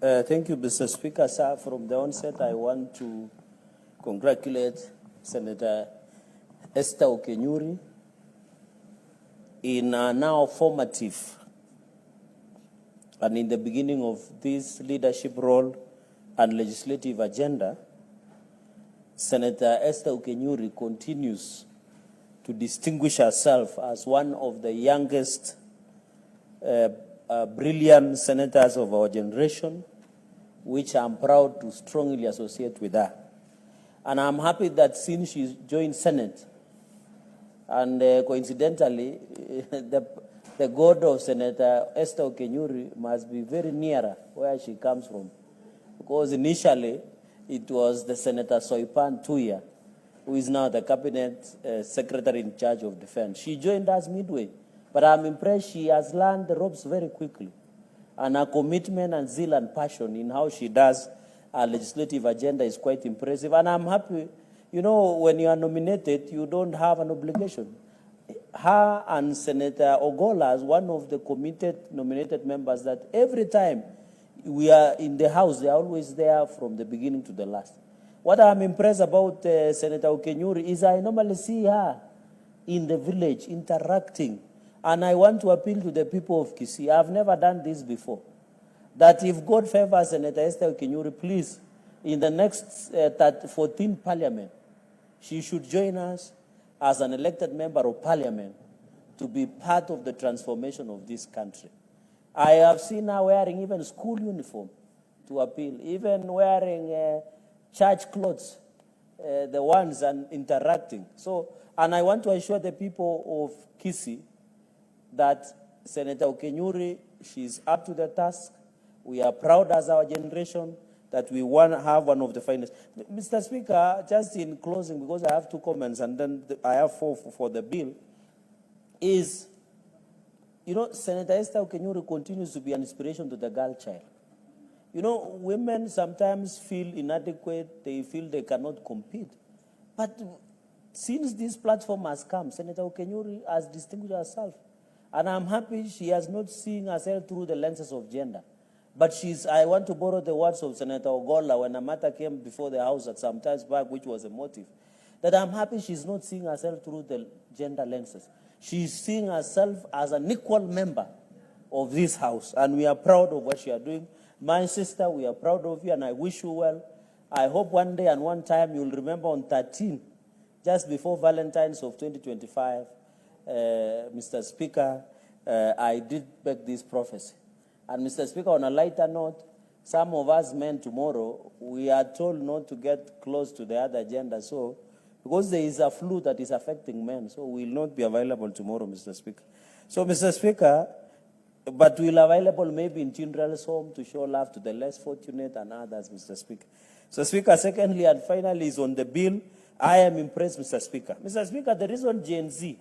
Thank you, Mr. Speaker. Sir, from the onset, I want to congratulate Senator Esther Okenyuri in a now formative and in the beginning of this leadership role and legislative agenda. Senator Esther Okenyuri continues to distinguish herself as one of the youngest brilliant senators of our generation, which I'm proud to strongly associate with her. And I'm happy that since she joined Senate, and coincidentally, the God of Senator Esther Okenyuri must be very near her, where she comes from. Because initially, it was the Senator Soipan Tuya, who is now the Cabinet Secretary in charge of Defense. She joined us midway, but I'm impressed she has learned the ropes very quickly. And her commitment and zeal and passion in how she does her legislative agenda is quite impressive. And I'm happy, you know, when you are nominated, you don't have an obligation. Her and Senator Ogola, as one of the committed nominated members, that every time we are in the House, they are always there from the beginning to the last. What I'm impressed about Senator Okenyuri is I normally see her in the village interacting. And I want to appeal to the people of Kisii. I've never done this before. That if God favors Senator Esther Okenyuri, please, in the next 14th Parliament, she should join us as an elected member of Parliament to be part of the transformation of this country. I have seen her wearing even school uniform to appeal, even wearing church clothes, the ones and interacting. So, and I want to assure the people of Kisii that Senator Okenyuri, she's up to the task. We are proud as our generation that we want to have one of the finest. Mr. Speaker, just in closing, because I have two comments and then I have four for the bill, is, you know, Senator Esther Okenyuri continues to be an inspiration to the girl child. You know, women sometimes feel inadequate, they feel they cannot compete. But since this platform has come, Senator Okenyuri has distinguished herself. And I'm happy she has not seen herself through the lenses of gender. But I want to borrow the words of Senator Ogola when a matter came before the House at some times back, which was a motive, that I'm happy she's not seeing herself through the gender lenses. She's seeing herself as an equal member of this House. And we are proud of what you are doing. My sister, we are proud of you and I wish you well. I hope one day and one time you'll remember on 13, just before Valentine's of 2025, Mr. Speaker, I did make this prophecy. And Mr. Speaker, on a lighter note, some of us men tomorrow, we are told not to get close to the other gender. So, because there is a flu that is affecting men, so we will not be available tomorrow, Mr. Speaker. So, Mr. Speaker, but we'll available maybe in children's home to show love to the less fortunate and others, Mr. Speaker. So, Speaker, secondly and finally is on the bill. I am impressed, Mr. Speaker. Mr. Speaker, the reason Gen Z